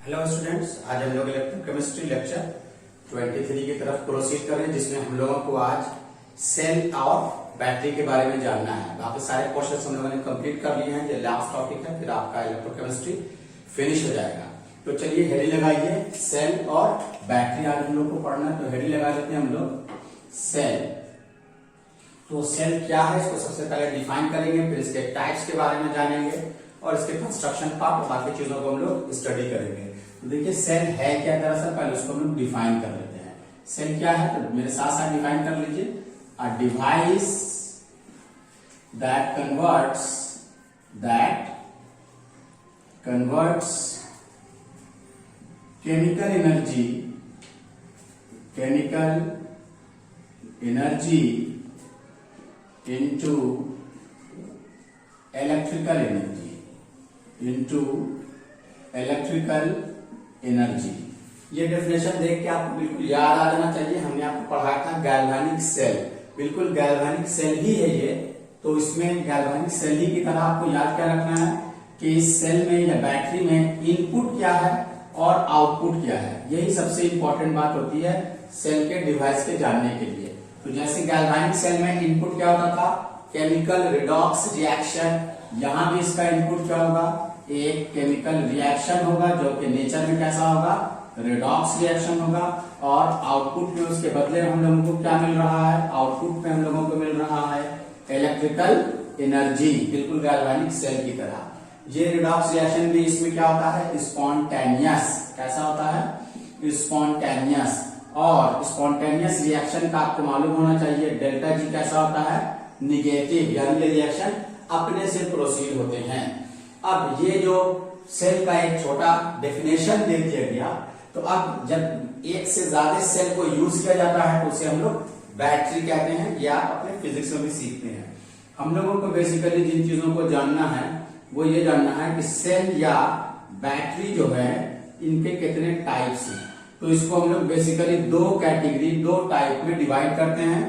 Hello students, आज हम लोग इलेक्ट्रोकेमिस्ट्री लेक्चर 23 की तरफ प्रोसीड कर रहे हैं, जिसमें हम लोगों को आज सेल और बैटरी के बारे में जानना है। बाकी सारे क्वेश्चन हम लोगों ने कंप्लीट कर लिए हैं। ये लास्ट टॉपिक है, फिर आपका इलेक्ट्रोकेमिस्ट्री फिनिश हो जाएगा। तो चलिए हेडिंग लगाइए, सेल और बैटरी आज हम लोग को पढ़ना है। तो हेडिंग लगा देते हैं हम लोग सेल। तो सेल क्या है, इसको सबसे पहले डिफाइन करेंगे, फिर इसके टाइप्स के बारे में जानेंगे और इसके कंस्ट्रक्शन पार्ट और बाकी चीजों को हम लोग स्टडी करेंगे। तो देखिए सेल है क्या, दरअसल पहले उसको हम लोग डिफाइन कर लेते हैं। सेल क्या है, तो मेरे साथ साथ डिफाइन कर लीजिए। A device that converts chemical energy into electrical energy. ये डेफिनेशन देख के आपको बिल्कुल याद आ जाना चाहिए, हमने आपको पढ़ाया था गैल्वेनिक सेल। बिल्कुल गैल्वेनिक सेल ही है ये। तो इसमें गैल्वेनिक सेल ही की तरह आपको याद क्या रखना है कि इस सेल में या बैटरी में इनपुट क्या है और आउटपुट क्या है। यही सबसे इंपॉर्टेंट बात होती है सेल के डिवाइस के जानने के लिए। तो जैसे गैल्वेनिक सेल में इनपुट क्या होता था, केमिकल रिडॉक्स रिएक्शन। यहां भी इसका इनपुट क्या होगा, एक केमिकल रिएक्शन होगा जो कि नेचर में कैसा होगा, रिडॉक्स रिएक्शन होगा। और आउटपुट में उसके बदले हम लोगों को क्या मिल रहा है, आउटपुट में हम लोगों को मिल रहा है इलेक्ट्रिकल एनर्जी, बिल्कुल गैल्वेनिक सेल की तरह। ये रिडॉक्स रिएक्शन भी इसमें क्या होता है, स्पॉन्टेनियस। कैसा होता है, स्पॉन्टेनियस। और स्पॉन्टेनियस रिएक्शन का आपको मालूम होना चाहिए डेल्टा जी कैसा होता है, निगेटिव, यानी ये रिएक्शन अपने से प्रोसीड होते हैं। अब ये जो सेल का एक छोटा डेफिनेशन दे दिया गया, तो अब जब एक से ज्यादा सेल को यूज किया जाता है तो उसे हम लोग बैटरी कहते हैं, या अपने फिजिक्स में भी सीखते हैं। हम लोगों को बेसिकली जिन चीजों को जानना है वो ये जानना है कि सेल या बैटरी जो है इनके कितने टाइप्स हैं। तो इसको हम लोग बेसिकली दो कैटेगरी, दो टाइप में डिवाइड करते हैं।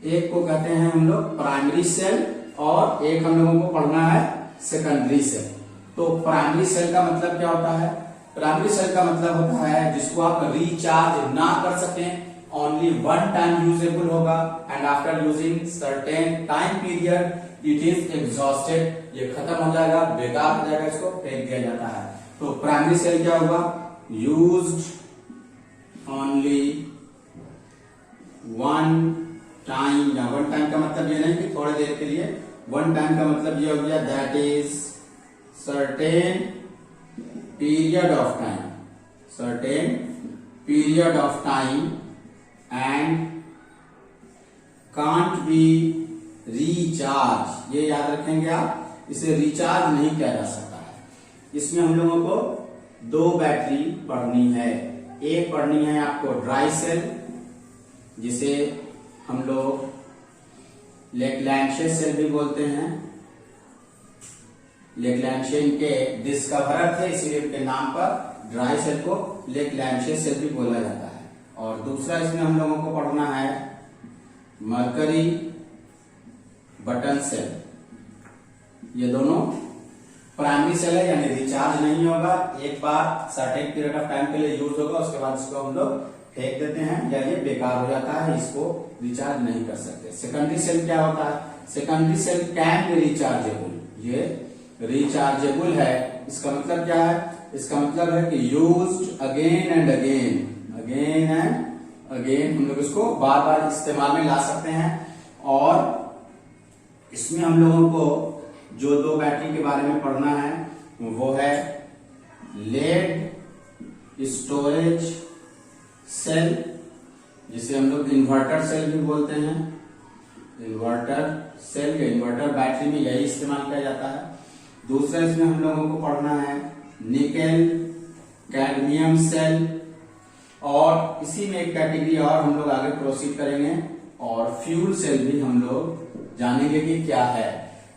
एक को कहते हैं हम लोग प्राइमरी सेल और एक हम लोगों को पढ़ना है सेकेंडरी सेल। तो प्राइमरी सेल का मतलब क्या होता है, प्राइमरी सेल का मतलब होता है जिसको आप रिचार्ज ना कर सकें, ओनली वन टाइम यूजेबल होगा and after using certain time period it is exhausted. ये खत्म हो जाएगा, बेकार हो जाएगा, इसको फेंक दिया जाता है। तो प्राइमरी सेल क्या होगा, यूज्ड ओनली वन टाइम। या वन टाइम का मतलब ये नहीं कि थोड़ी देर के लिए, वन टाइम का मतलब ये हो गया that is certain period of time and can't be recharge. ये याद रखेंगे आप, इसे रिचार्ज नहीं किया जा सकता है। इसमें हम लोगों को दो बैटरी पढ़नी है। एक पढ़नी है आपको ड्राई सेल, जिसे हम लोग लेग्रैंजे सेल भी बोलते हैं। लेग्रैंजे इनके डिस्कवरर थे, इसीलिए इनके नाम पर ड्राई सेल को लेग्रैंजे सेल भी बोला जाता है। और दूसरा इसमें हम लोगों को पढ़ना है मरकरी बटन सेल। ये दोनों प्राइमरी सेल है, यानी रिचार्ज नहीं होगा, एक बार सर्टेन पीरियड ऑफ टाइम के लिए यूज होगा, उसके बाद इसको हम लोग फेंक देते हैं या ये बेकार हो जाता है, इसको रिचार्ज नहीं कर सकते। सेकेंडरी सेल क्या होता है, secondary cell can be rechargeable. ये रिचार्जेबल है। इसका मतलब क्या है, इसका मतलब है कि यूज्ड अगेन एंड अगेन हम लोग इसको बार बार इस्तेमाल में ला सकते हैं। और इसमें हम लोगों को जो दो बैटरी के बारे में पढ़ना है वो है लेड स्टोरेज सेल, जिसे हम लोग इन्वर्टर सेल भी बोलते हैं। इन्वर्टर सेल या इन्वर्टर बैटरी में यही इस्तेमाल किया जाता है। दूसरा इसमें हम लोगों को पढ़ना है निकेल कैडमियम सेल। और इसी में एक कैटेगरी और हम लोग आगे प्रोसीड करेंगे, और फ्यूल सेल भी हम लोग जानेंगे कि क्या है।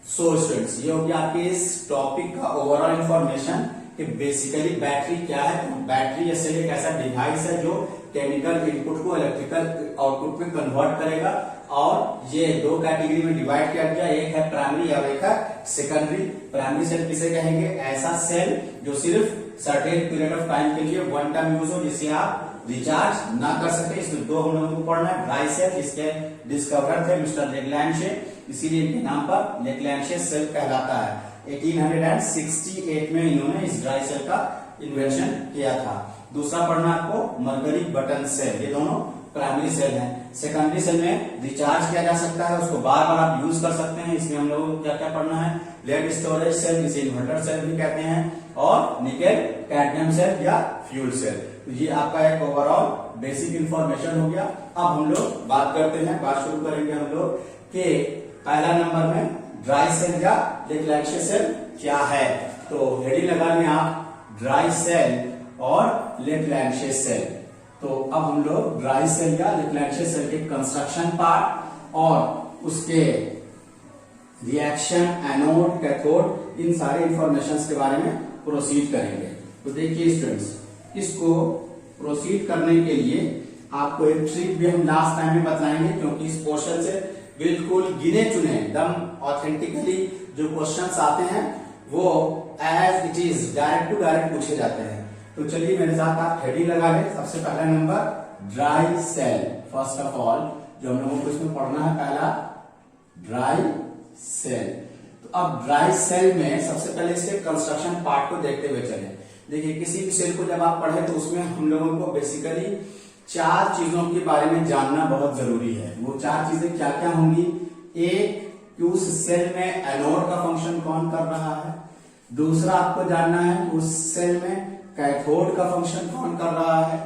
सो स्टूडेंट्स, ये हो गया आपके इस टॉपिक का ओवरऑल इंफॉर्मेशन कि बेसिकली बैटरी क्या है। बैटरी या सेल एक ऐसा डिवाइस है जो केमिकल इनपुट को इलेक्ट्रिकल आउटपुट में कन्वर्ट करेगा। और ये दो कैटेगरी में डिवाइड किया गया, एक है प्राइमरी और एक है सेकेंडरी। प्राइमरी सेल किसे कहेंगे, ऐसा सेल जो सिर्फ सर्टेन पीरियड ऑफ टाइम के लिए वन टाइम यूज हो, जिससे आप रिचार्ज ना कर सके। इसमें दो हम लोगों को पढ़ना है, ड्राई सेल, जिसके डिस्कवरर थे मिस्टर लेग्लैंशे, इसीलिए इनके नाम पर लेग्लैंशे सेल कहलाता है। 1868 में इन्होंने इस ड्राई सेल का इन्वेंशन किया था। दूसरा पढ़ना आपको मरकरी बटन सेल, ये दोनों प्राइमरी सेल है। सेकेंडरी सेल में रिचार्ज किया जा सकता है, उसको बार बार आप यूज कर सकते हैं। इसमें हम लोगों को क्या क्या पढ़ना है, लेड स्टोरेज सेल, जिसे इन्वर्टर सेल भी कहते हैं, और निकेल कैडमियम सेल या फ्यूल सेल। तो ये आपका एक ओवरऑल बेसिक इंफॉर्मेशन हो गया। अब हम लोग बात करते हैं, बात शुरू करेंगे हम लोग कि पहला नंबर में ड्राई सेल या लेग्लैंशे सेल क्या है। तो हेडिंग लगा लें आप, ड्राई सेल और लेग्लैंशे सेल। तो अब हम लोग ड्राई सेल या लेग्लैंशे सेल के कंस्ट्रक्शन पार्ट और उसके रिएक्शन, एनोड, कैथोड, इन सारे इंफॉर्मेशन के बारे में प्रोसीड करेंगे। तो देखिए स्टूडेंट्स, इसको प्रोसीड करने के लिए आपको एक ट्रिक भी हम लास्ट टाइम में बताएंगे, क्योंकि इस पोर्शन से बिल्कुल गिने चुने एकदम ऑथेंटिकली जो क्वेश्चंस आते हैं वो as it is direct to direct पूछे जाते हैं। तो चलिए मेरे साथ आप हेडिंग लगा लें। सबसे पहला number dry cell. First of all जो हम लोगों को इसमें पढ़ना है, पहला ड्राई सेल। तो अब ड्राई सेल में सबसे पहले इसके कंस्ट्रक्शन पार्ट को देखते हुए चले। देखिए, किसी भी सेल को जब आप पढ़े तो उसमें हम लोगों को बेसिकली चार चीजों के बारे में जानना बहुत जरूरी है। वो चार चीजें क्या क्या होंगी? एक, कि उस सेल में एनोड का फंक्शन कौन कर रहा है। दूसरा, आपको जानना है उस सेल में कैथोड का फंक्शन कौन कर रहा है।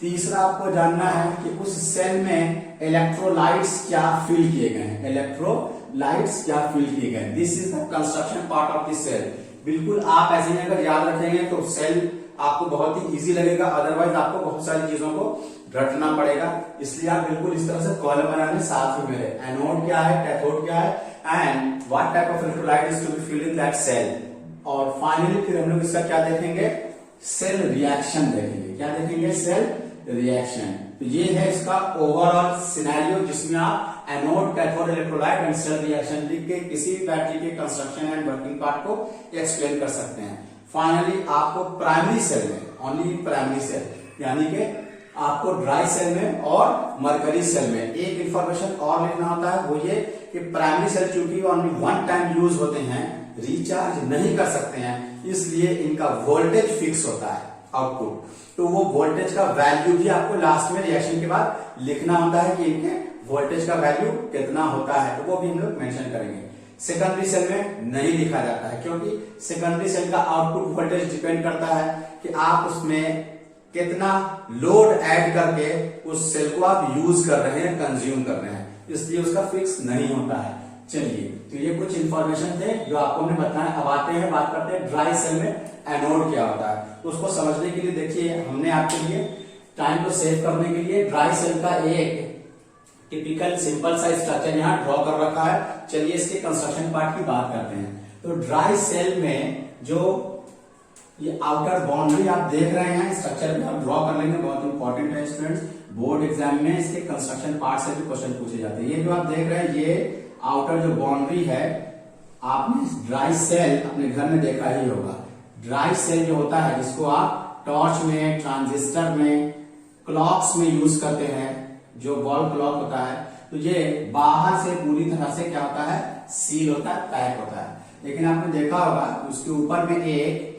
तीसरा, आपको जानना है कि उस सेल में इलेक्ट्रोलाइट्स क्या फिल किए गए हैं, इलेक्ट्रोलाइट्स क्या फिल किए गए। This is the construction part of this cell. बिल्कुल आप ऐसे ही अगर याद रखेंगे तो सेल आपको बहुत ही इजी लगेगा, अदरवाइज आपको बहुत सारी चीजों को रटना पड़ेगा। इसलिए आप बिल्कुल इस तरह से कॉलम बना लें साथ में मेरे, एनोड क्या है, कैथोड क्या है, and what type of electrolyte is to be filled in that cell. और फाइनली फिर हम लोग इसका क्या देखेंगे, सेल रिएक्शन देखेंगे। क्या देखेंगे? Cell reaction. तो ये है इसका ओवरऑल सिनेरियो, जिसमें आप anode, cathode, electrolyte and cell reaction लिख के किसी भी बैटरी के कंस्ट्रक्शन एंड वर्किंग पार्ट को एक्सप्लेन कर सकते हैं। फाइनली आपको प्राइमरी सेल में, ओनली प्राइमरी सेल, यानी कि आपको ड्राई सेल में और मरकरी सेल में एक इंफॉर्मेशन और लिखना होता है, वो ये कि प्राइमरी सेल चूंकि ओनली वन टाइम यूज होते हैं, रिचार्ज नहीं कर सकते हैं, इसलिए इनका वोल्टेज फिक्स होता है आउटपुट। तो वो वोल्टेज का वैल्यू भी आपको लास्ट में रिएक्शन के बाद लिखना होता है कि इनके वोल्टेज का वैल्यू कितना होता है, तो वो भी हम लोग मेंशन करेंगे। सेकेंडरी सेल में नहीं लिखा जाता है, क्योंकि सेकेंडरी सेल का आउटपुट वोल्टेज डिपेंड करता है कि आप उसमें कितना लोड ऐड करके उस सेल को आप यूज कर रहे हैं, कंज्यूम कर रहे हैं, इसलिए उसका फिक्स नहीं होता है। चलिए, तो ये कुछ इंफॉर्मेशन थे जो आपको हमने बताया। अब आते हैं, बात करते हैं ड्राई सेल में एनोड क्या होता है। तो उसको समझने के लिए देखिए, हमने आपके लिए टाइम को सेव करने के लिए ड्राई सेल का एक टिपिकल सिंपल सा स्ट्रक्चर यहाँ ड्रॉ कर रखा है। चलिए इसके कंस्ट्रक्शन पार्ट की बात करते हैं। तो ड्राई सेल में जो ये आउटर बाउंड्री आप देख रहे हैं, स्ट्रक्चर भी आप ड्रॉ कर लेंगे, बहुत इंपॉर्टेंट है स्टूडेंट्स। बोर्ड एग्जाम में इसके कंस्ट्रक्शन पार्ट से भी क्वेश्चन पूछे जाते हैं। ये जो आप देख रहे हैं, ये आउटर जो बाउंड्री है, आपने ड्राई सेल अपने घर में देखा ही होगा। ड्राई सेल जो होता है, जिसको आप टॉर्च में, ट्रांजिस्टर में, क्लॉक्स में यूज करते हैं, जो वॉल क्लॉक होता है, तो ये बाहर से पूरी तरह से क्या होता है, सील होता है, पैक होता है। लेकिन आपने देखा होगा उसके ऊपर में एक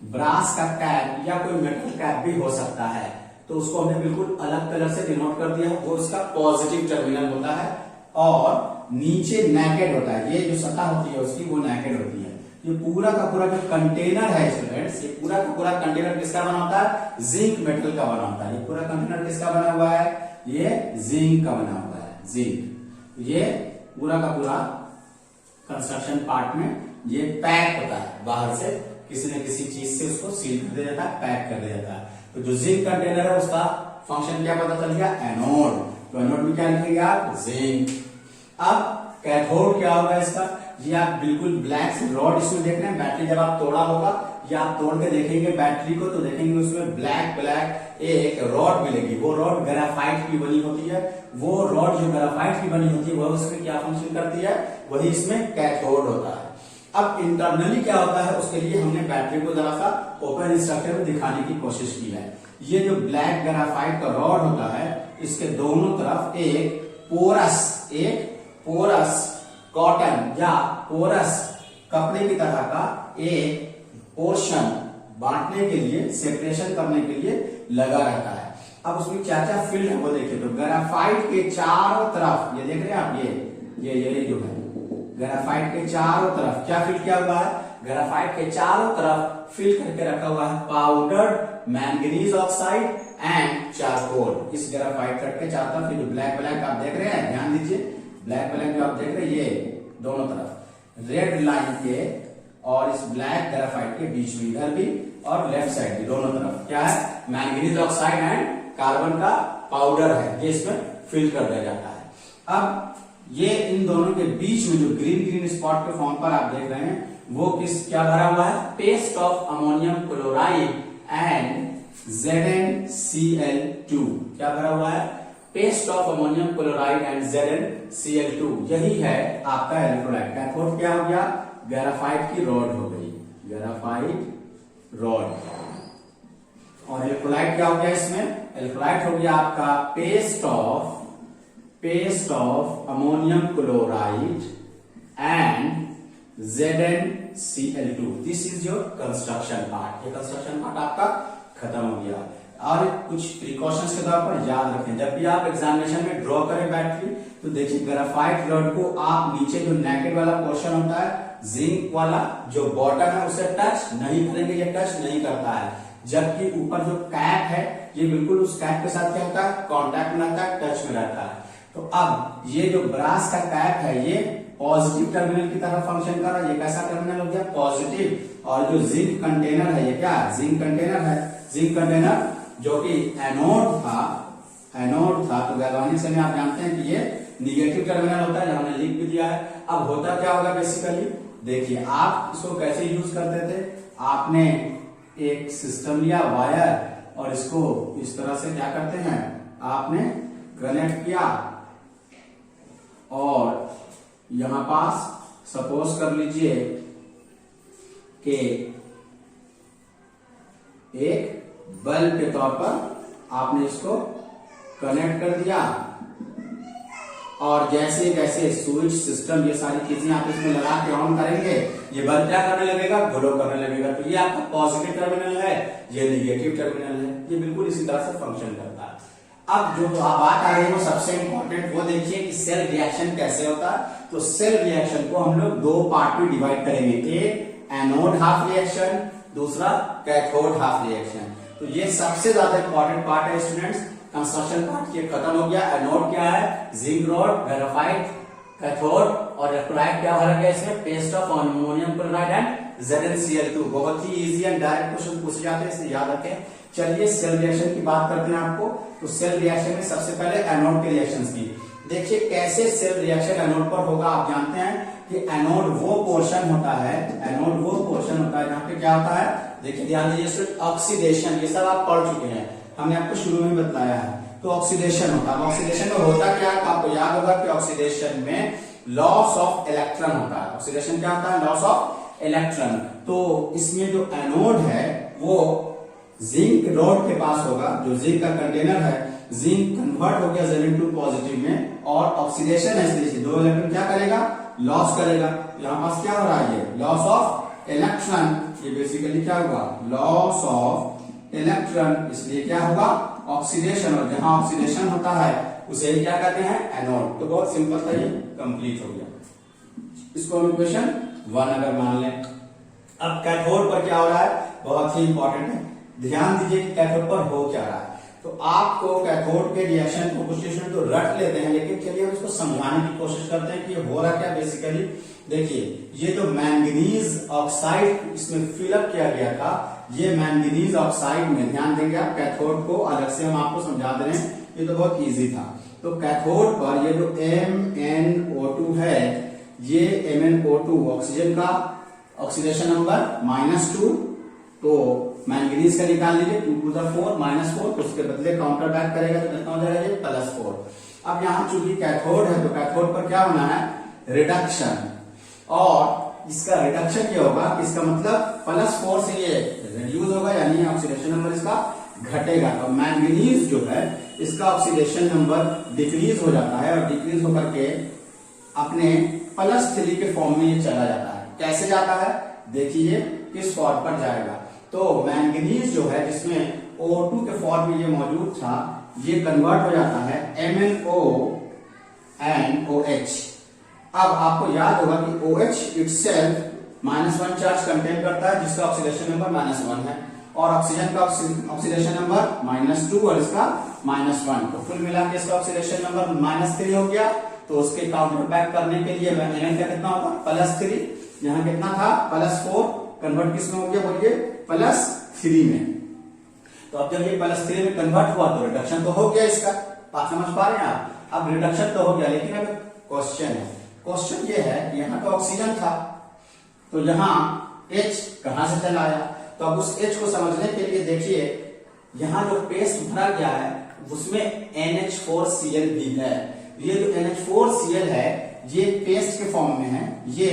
ब्रास का कैप या कोई मेटल कैप भी हो सकता है, तो उसको हमने बिल्कुल अलग तरह से डिनोट कर दिया है। वो उसका पॉजिटिव टर्मिनल होता है और नीचे नेकेड होता है। ये जो सतह होती है उसकी, वो नेकेड होती है। ये पूरा का पूरा जो कंटेनर है स्टूडेंट्स, ये पूरा का पूरा कंटेनर किसका बना होता है? जिंक मेटल का बना होता है। ये पूरा कंटेनर किसका बना हुआ है? ये जिंक का बना हुआ है, जिंक। ये पूरा का पूरा कंस्ट्रक्शन पार्ट में ये पैक होता है, बाहर से किसी न किसी चीज से उसको सील कर दिया जाता है, पैक कर दिया जाता है। तो जो जिंक कंटेनर है उसका फंक्शन क्या पता चल गया? एनोड। तो एनोड में क्या लिखेंगे आप? जिंक। अब कैथोड क्या होगा इसका? ये आप बिल्कुल ब्लैक से रॉड इसमें देख रहे हैं। बैटरी जब आप तोड़ा होगा, या आप तोड़ के देखेंगे बैटरी को, तो देखेंगे उसमें ब्लैक ब्लैक एक रॉड मिलेगी। वो रॉड ग्रेफाइट की बनी होती है। वो रॉड जो ग्रेफाइट की बनी होती है, वह उसमें क्या फंक्शन करती है? वही इसमें कैथोड होता है। अब इंटरनली क्या होता है उसके लिए हमने बैटरी को जरा सा ओपन स्ट्रक्चर में दिखाने की कोशिश की है। ये जो ब्लैक ग्रेफाइट का रॉड होता है इसके दोनों तरफ एक पोरस कॉटन या पोरस कपड़े की तरह का एक पोर्शन बांटने के लिए, सेपरेशन करने के लिए लगा रहता है। अब उसमें क्या क्या फील्ड है वो देखिए। तो ग्रेफाइट के चारों तरफ ये देख रहे हैं आप, ये जो है ग्रेफाइट के चारों तरफ क्या फील्ड किया हुआ है, ग्रेफाइट के चारों तरफ फिल करके रखा हुआ है powdered manganese oxide and charcoal. इस ग्रेफाइट कट के चारों तरफ जो ब्लैक आप देख रहे हैं, ध्यान दीजिए, ब्लैक जो आप देख रहे हैं ये दोनों तरफ रेड लाइन के और इस ब्लैक ग्रेफाइट के बीच में इधर भी और लेफ्ट साइड भी दोनों तरफ क्या है, मैंगनीज ऑक्साइड एंड कार्बन का पाउडर है, ये इसमें फिल कर दिया जाता है। अब ये इन दोनों के बीच में जो ग्रीन स्पॉट के फॉर्म पर आप देख रहे हैं वो क्या भरा हुआ है, paste of ammonium chloride and ZnCl2। क्या भरा हुआ है, paste of ammonium chloride and ZnCl2। यही है आपका इलेक्ट्रोलाइट। कैथोड क्या हो गया, ग्रेफाइट की रॉड हो गई, ग्रेफाइट रॉड। और इलेक्ट्रोलाइट क्या हो गया इसमें, इलेक्ट्रोलाइट हो गया आपका paste of ammonium chloride and ZnCl2। This is your construction part. ये कंस्ट्रक्शन पार्ट आपका खत्म हो गया। और कुछ प्रिकॉशंस के तौर पर याद रखें, जब भी आप एग्जामिनेशन में ड्रॉ करें बैटरी तो देखिए ग्रेफाइट रॉड को आप नीचे जो नेकेड वाला पोर्शन होता है, जिंक वाला जो बॉटम है उसे टच नहीं करेंगे, ये टच नहीं करता है। जबकि ऊपर जो कैप है ये बिल्कुल उस कैप के साथ क्या होता है, कॉन्टैक्ट में रहता है, टच में रहता है। तो अब ये जो ब्रास का कैप है ये पॉजिटिव टर्मिनल की तरह फंक्शन कर रहा है। ये कैसा टर्मिनल हो गया, पॉजिटिव। और जो जिंक कंटेनर है ये क्या है, जिंक कंटेनर है। जिंक कंटेनर जो कि एनोड था, तो गैल्वेनिक सेल में आप जानते हैं कि ये निगेटिव टर्मिनल होता है, हमने लिख भी दिया है। अब होता क्या होगा बेसिकली, देखिए आप इसको कैसे यूज करते थे, आपने एक सिस्टम लिया वायर और इसको इस तरह से क्या करते हैं, आपने कनेक्ट किया और यहां पास सपोज कर लीजिए कि एक बल्ब के तौर पर आपने इसको कनेक्ट कर दिया और जैसे जैसे स्विच सिस्टम ये सारी चीजें आप इसमें लगा के ऑन करेंगे ये बल्ब क्या करने लगेगा, ग्लो करने लगेगा। तो ये आपका पॉजिटिव टर्मिनल है, ये निगेटिव टर्मिनल है। ये बिल्कुल इसी तरह से फंक्शन करता है। अब जो बात आ रही है वो सबसे इंपॉर्टेंट, वो देखिए कि सेल रिएक्शन कैसे होता है। तो सेल रिएक्शन को हम लोग दो पार्ट में डिवाइड करेंगे, एक एनोड हाफ रिएक्शन, दूसरा कैथोड हाफ रिएक्शन। तो ये सबसे ज्यादा इंपॉर्टेंट पार्ट है स्टूडेंट्स। कंस्ट्रक्शन पार्ट ये खत्म हो गया। एनोड क्या है, जिंक रॉड, ग्रेफाइट, कैथोड और इलेक्ट्रोलाइट क्या भरा गया इसमें, paste of ammonium chloride and ZnCl2। बहुत ही इजी एंड डायरेक्ट क्वेश्चन पूछे जाते हैं, इसे याद रखें। चलिए सेल रिएक्शन की बात करते हैं आपको। तो सेल रिएक्शन में सबसे पहले एनोड के रिएक्शंस की देखिए कैसे सेल रिएक्शन एनोड पर होगा। आप जानते हैं कि एनोड वो पोर्शन होता है, एनोड वो पोर्शन होता है जहां पे क्या होता है, देखिए ध्यान दीजिए, ऑक्सीडेशन, ये सब आप पढ़ चुके हैं, हमने आपको शुरू में बताया है। तो ऑक्सीडेशन होता है, ऑक्सीडेशन में होता क्या है, आपको याद होगा कि ऑक्सीडेशन में लॉस ऑफ इलेक्ट्रॉन होता है। ऑक्सीडेशन क्या होता है, लॉस ऑफ इलेक्ट्रॉन। तो इसमें जो एनोड है वो जिंक रॉड के पास होगा, जो जिंक का कंटेनर है, जिंक कन्वर्ट हो गया Zn2 पॉजिटिव में और ऑक्सीडेशन है, इसलिए दो इलेक्ट्रॉन क्या करेगा, लॉस करेगा। यहाँ पास क्या हो रहा है, ये लॉस ऑफ इलेक्ट्रॉन, ये बेसिकली क्या होगा, लॉस ऑफ इलेक्ट्रॉन, इसलिए क्या होगा, ऑक्सीडेशन। और जहां ऑक्सीडेशन होता है उसे क्या कहते हैं, एनोड। तो बहुत सिंपल था, ये कंप्लीट हो गया। इसको हम इक्वेशन 1 अगर मान लें। अब कैथोड पर क्या हो रहा है, बहुत ही इंपॉर्टेंट है, ध्यान दीजिए कि कैथोड पर हो क्या रहा है। तो आपको कैथोड के रिएक्शन को कुछ स्टूडेंट तो रट लेते हैं, लेकिन चलिए हम इसको समझाने की कोशिश करते हैं कि हो रहा क्या बेसिकली। देखिए ये जो मैंगनीज ऑक्साइड इसमें फिलअप किया गया था, ये मैंगनीज ऑक्साइड में ध्यान देंगे आप, कैथोड को अलग से हम आपको समझा दे रहे हैं, ये तो बहुत इजी था। तो कैथोड पर ये जो MnO2 है, ये MnO2 ऑक्सीजन का ऑक्सीडेशन नंबर -2, तो मैंगनीज का निकाल लीजिए 2 to the 4 -4, तो उसके बदले काउंटर बैक करेगा तो कितना हो जाएगा, ये +4। अब यहाँ चूंकि कैथोड है तो कैथोड पर क्या होना है, रिडक्शन। और इसका रिडक्शन ये होगा, इसका मतलब +4 से ये रिड्यूस होगा, यानी ऑक्सीडेशन नंबर इसका घटेगा। तो मैंगनीज जो है इसका ऑक्सीडेशन नंबर डिक्रीज हो जाता है और डिक्रीज होकर के अपने +3 के फॉर्म में ये चला जाता है। कैसे जाता है देखिए किस फॉर्म पर जाएगा। तो मैंगनीज जो है जिसमें O2 के फॉर्म में ये मौजूद था, ये कन्वर्ट हो जाता है MnONOH। अब आपको याद होगा कि OH इटसेल्फ -1 चार्ज कंटेन करता है, जिसका ऑक्सीडेशन नंबर -1 है, और ऑक्सीजन का ऑक्सीडेशन नंबर -2 और इसका -1। तो कुल मिला के इसका ऑक्सीडेशन नंबर -3 हो गया। तो उसके काउंटर बैक करने के लिए Mn का कितना होगा +3, यहाँ कितना था +4, कन्वर्ट किस में हो गया बोलिए +3 में। तो अब जब ये +3 में कन्वर्ट हुआ तो रिडक्शन तो हो गया इसका, बात समझ पा रहे हैं आप। अब रिडक्शन तो हो गया, लेकिन अब क्वेश्चन है, क्वेश्चन ये है कि यहाँ तो ऑक्सीजन था, तो यहाँ H कहां से चला आया। तो अब उस H को समझने के लिए देखिए यहाँ जो पेस्ट भरा गया है उसमें NH4Cl भी है। ये जो NH4Cl है ये पेस्ट के फॉर्म में है, ये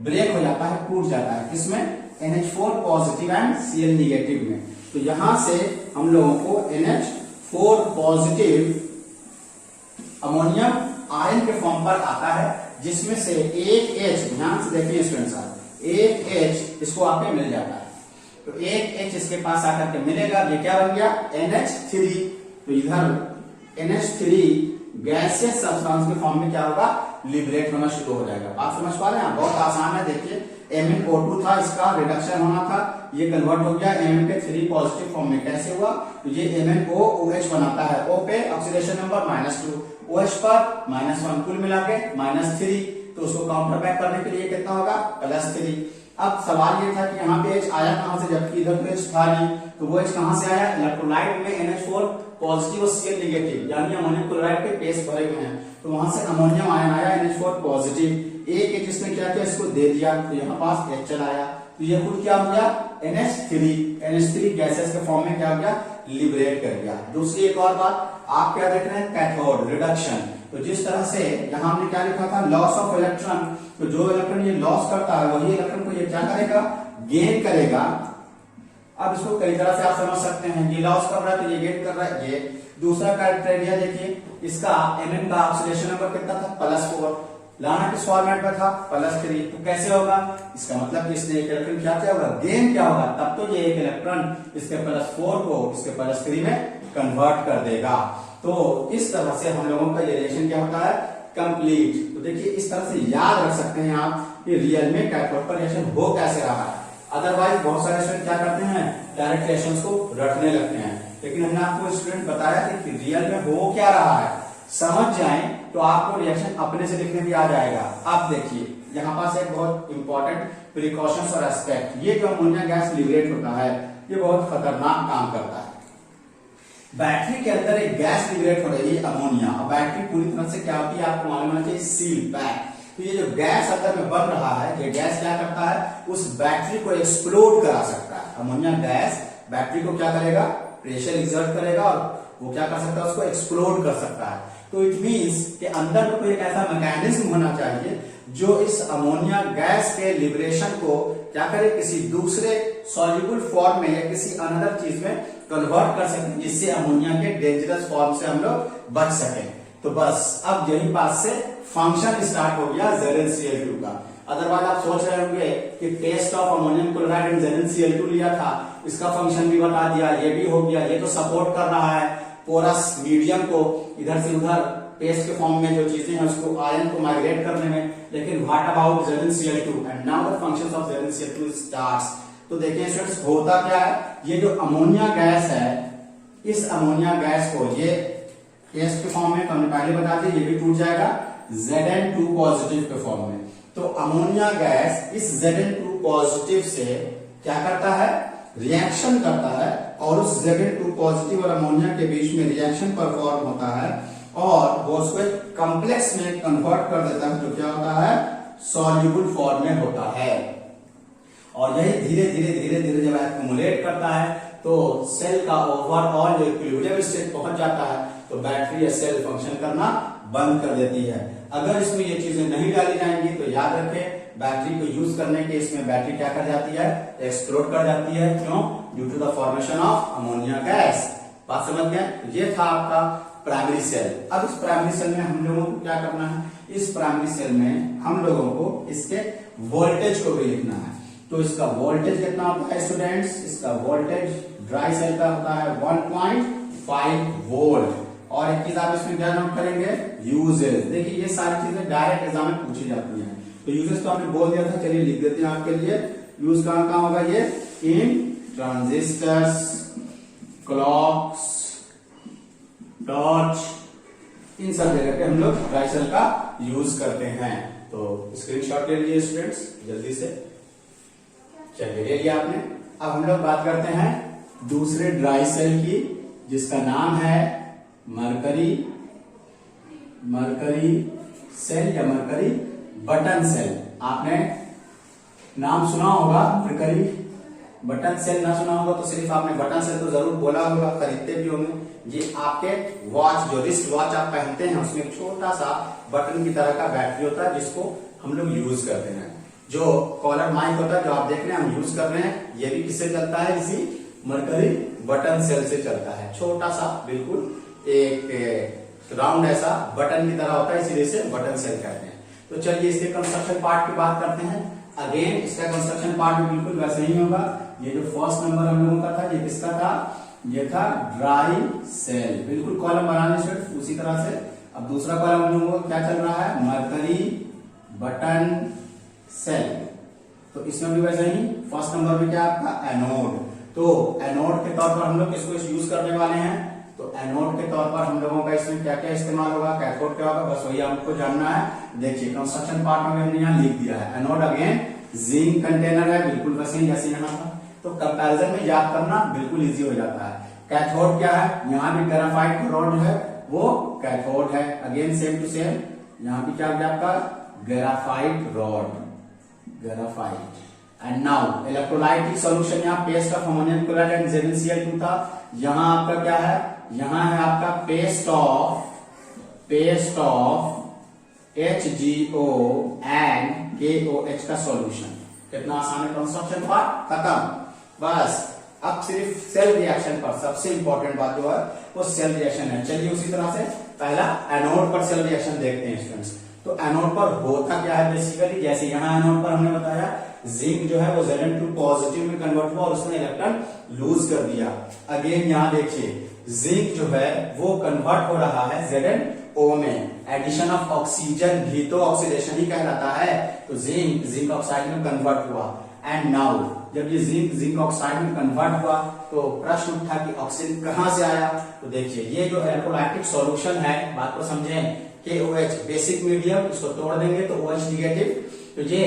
ब्रेक हो जाता है, टूट जाता है, किसमें NH4 positive and Cl negative में। तो यहां से हम लोगों को NH4 पॉजिटिव अमोनियम आयन के फॉर्म पर आता है, जिसमें से एक H, ध्यान से देखिए स्टूडेंट साहब, एक H इसको आके मिल जाता है। तो एक H इसके पास आकर के मिलेगा, ये क्या बन गया NH3। तो इधर NH3 गैसियस सब्सटेंस के फॉर्म में क्या होगा लिबरेट होना शुरू हो जाएगा। आप समझ पा रहे हैं, बहुत आसान है। देखिए MnO2 था, इसका रिडक्शन होना था, ये कन्वर्ट हो गया Mn के 3 पॉजिटिव फॉर्म में। कैसे हुआ, तो ये MnOOH बनाता है, O पे ऑक्सीडेशन नंबर -2, OH पर -1, कुल मिला के -3। तो उसको काउंटर बैक करने के लिए कितना होगा +3। अब सवाल ये था कि यहाँ पे H आया कहां से, जबकि इधर तो H था नहीं, तो वो H कहां से आया, इलेक्ट्रोलाइट में NH4 पॉजिटिव और Cl निगेटिव, यानी अमोनियम क्लोराइड के पेस्ट भरे हुए हैं, तो वहां से अमोनियम आयन आया NH4 पॉजिटिव। एक H इसने क्या किया, इसको दे दिया, तो यहाँ पास H चला आया, तो ये खुद क्या हो गया NH3 गैसेस के फॉर्म में क्या हो गया लिबरेट कर गया। दूसरी एक और बात, आप क्या देख रहे हैं कैथोड रिडक्शन। तो जिस तरह से यहाँ हमने क्या लिखा था लॉस ऑफ इलेक्ट्रॉन, तो जो इलेक्ट्रॉन ये लॉस करता है वही इलेक्ट्रॉन को ये क्या करेगा गेन करेगा। अब इसको कई तरह से आप समझ सकते हैं, ये लॉस कर रहा है तो ये गेन कर रहा है। ये दूसरा क्राइटेरिया देखिए, इसका Mn का ऑक्सीडेशन नंबर कितना था +4, लाना किस फॉर्मेट में था +3। तो कैसे होगा, इसका मतलब कि इसने एक इलेक्ट्रॉन क्या होगा गेन क्या होगा, तब तो ये एक इलेक्ट्रॉन इसके +4 को इसके +3 में कन्वर्ट कर देगा। तो इस तरह से हम लोगों का ये रिएक्शन क्या होता है कंप्लीट। तो देखिए इस तरह से याद रख सकते हैं आप कि रियल में कैथोड पर रिएक्शन हो कैसे रहा है। अदरवाइज बहुत सारे स्टूडेंट क्या करते हैं डायरेक्ट रिएक्शंस को रटने लगते हैं, लेकिन हमने आपको स्टूडेंट बताया कि रियल में हो क्या रहा है, समझ जाएं तो आपको रिएक्शन अपने से लिखने भी आ जाएगा। आप देखिए यहाँ पास एक बहुत इंपॉर्टेंट प्रिकॉशंस और एस्पेक्ट, ये जो अमोनिया गैस लिबरेट होता है ये बहुत खतरनाक काम करता है। बैटरी के अंदर एक गैस लिबरेट हो रही है अमोनिया, और बैटरी पूरी तरह से क्या होती है आपको मालूम होना चाहिए सील पैक। तो ये जो गैस अंदर में बन रहा है, ये गैस क्या करता है उस बैटरी को एक्सप्लोड करा सकता है। अमोनिया गैस बैटरी को क्या करेगा प्रेशर एक्सर्ट करेगा और वो क्या कर सकता है उसको एक्सप्लोड कर सकता है। तो इट मींस कि अंदर में कोई एक ऐसा मैकेनिज्म होना चाहिए जो इस अमोनिया गैस के लिबरेशन को क्या करे किसी दूसरे सॉल्युबल फॉर्म में या किसी अनदर चीज में कन्वर्ट कर सके, जिससे अमोनिया के डेंजरस फॉर्म से हम लोग बच सके। तो बस अब यही बात से फंक्शन स्टार्ट हो गया ZnCl2 का। अदरवाइज आप सोच रहे होंगे कि test of ammonium chloride and ZnCl2 लिया था, इसका फंक्शन भी बता दिया, ये भी हो गया, ये तो सपोर्ट कर रहा है पोरस मीडियम को इधर से उधर पेस्ट के फॉर्म में जो चीजें हैं उसको आयन को माइग्रेट करने में। लेकिन what about ZnCl2 and now the functions of ZnCl2 starts. तो देखिए स्टूडेंट्स होता क्या है, ये जो अमोनिया गैस है इस अमोनिया गैस को ये पेस्ट के फॉर्म में तो हमने पहले बता दिया ये भी टूट जाएगा Zn2 पॉजिटिव के फॉर्म में। तो अमोनिया गैस इस Zn2 पॉजिटिव से क्या करता है रिएक्शन करता है और उस Zn2 पॉजिटिव और अमोनिया के बीच में रिएक्शन परफॉर्म होता है और वो उसको एक कॉम्प्लेक्स में कन्वर्ट कर देता है जो क्या होता है सॉल्युबल फॉर्म में होता है। और यही धीरे धीरे धीरे धीरे जब एक्युमुलेट करता है तो सेल का ओवरऑल जो इक्विलिब्रियम स्टेट पहुंच जाता है तो बैटरी या सेल फंक्शन करना बंद कर देती है। अगर इसमें ये चीजें नहीं डाली जाएंगी तो याद रखें बैटरी को यूज करने के इसमें बैटरी क्या कर जाती है, एक्सप्लोड कर जाती है। क्यों? Due to the formation of ammonia gas. बात समझ गए? ये था आपका प्राइमरी सेल। अब इस प्राइमरी सेल में हम लोगों को क्या करना है, इस प्राइमरी सेल में हम लोगों को इसके वोल्टेज को भी लिखना है। तो इसका वोल्टेज कितना होता है स्टूडेंट्स, इसका वोल्टेज ड्राई सेल का होता है 1.5 वोल्ट। और एक चीज आप इसमें क्या नोट करेंगे, यूजेज। देखिए ये सारी चीजें डायरेक्ट एग्जाम में पूछी जाती हैं। तो यूजेज तो आपने बोल दिया था, चलिए लिख देते हैं आपके लिए। यूज कहाँ होगा ये, इन ट्रांजिस्टर्स, क्लॉक्स, टॉर्च, इन सब जगह पे हम लोग ड्राई सेल का यूज करते हैं। तो स्क्रीनशॉट ले लीजिए स्टूडेंट्स जल्दी से। चलिए ले लिया आपने। अब हम लोग बात करते हैं दूसरे ड्राई सेल की, जिसका नाम है मरकरी सेल या मरकरी बटन सेल। आपने नाम सुना होगा मरकरी बटन सेल, ना सुना होगा तो सिर्फ आपने बटन सेल तो जरूर बोला होगा, खरीदते भी होंगे। ये आपके वॉच, जो रिस्ट वॉच आप पहनते हैं, उसमें एक छोटा सा बटन की तरह का बैटरी होता है, जिसको हम लोग यूज करते हैं। जो कॉलर माइक होता है जो आप देख रहे हैं हम यूज कर रहे हैं, ये भी किससे चलता है, इसी मरकरी बटन सेल से चलता है। छोटा सा बिल्कुल एक राउंड ऐसा बटन की तरह होता है, इसीलिए इसे बटन सेल कहते हैं। तो चलिए इसके कंस्ट्रक्शन पार्ट की बात करते हैं। अगेन इसका कंस्ट्रक्शन पार्ट भी बिल्कुल वैसे ही होगा। ये जो फर्स्ट नंबर हम लोगों का था, ये किसका था, ये था ड्राई सेल। बिल्कुल कॉलम बनाने से उसी तरह से। अब दूसरा कॉलम हम लोगों को क्या चल रहा है, मरकरी बटन सेल। तो इसमें भी वैसे ही फर्स्ट नंबर में क्या आपका एनोड। तो एनोड के तौर पर हम लोग किसको यूज करने वाले हैं, तो एनोड के तौर पर हम लोगों का इसमें क्या क्या इस्तेमाल होगा, कैथोड क्या होगा, बस वही आपको जानना है। देखिए कंस्ट्रक्शन पार्ट में हमने यहाँ लिख दिया है। एनोड अगेन जिंक कंटेनर है, बिल्कुल वैसे ही जैसे यहाँ था। तो कंपैरिजन में याद करना बिल्कुल इजी हो जाता है। कैथोड क्या है, यहाँ भी ग्रेफाइट रॉड है, वो कैथोड है। अगेन सेम टू सेम, यहाँ भी क्या हो गया आपका graphite rod, graphite. And now electrolytic solution, यहाँ paste of ammonium chloride and ZnCl2 था। यहाँ आपका क्या है, यहाँ है आपका paste of HgO and KOH का सॉल्यूशन। कितना आसान है कंस्ट्रक्शन पार्ट, खत्म। बस अब सिर्फ सेल रिएक्शन पर सबसे इंपॉर्टेंट बात जो है वो सेल रिएक्शन है। चलिए उसी तरह से पहला एनोड पर सेल रिएक्शन देखते हैं स्टूडेंट्स। तो एनोड पर होता क्या है बेसिकली, जैसे यहाँ एनोड पर हमने बताया जिंक जो है वो Zn2 पॉजिटिव में कन्वर्ट हुआ और उसने इलेक्ट्रॉन लूज कर दिया। अगेन यहाँ देखिए जिंक जो है वो कन्वर्ट हो रहा है ZnO में। एडिशन ऑफ ऑक्सीजन भी तो ऑक्सीडेशन ही कहलाता है। तो जिंक ऑक्साइड में कन्वर्ट हुआ। एंड नाउ जब ये जिंक ऑक्साइड में कन्वर्ट हुआ तो प्रश्न उठा कि ऑक्सीजन कहां से आया। तो देखिए ये जो इलेक्ट्रोलाइटिक सॉल्यूशन है, बात को समझें, KOH बेसिक मीडियम, इसको तोड़ देंगे तो OH निगेटिव। तो ये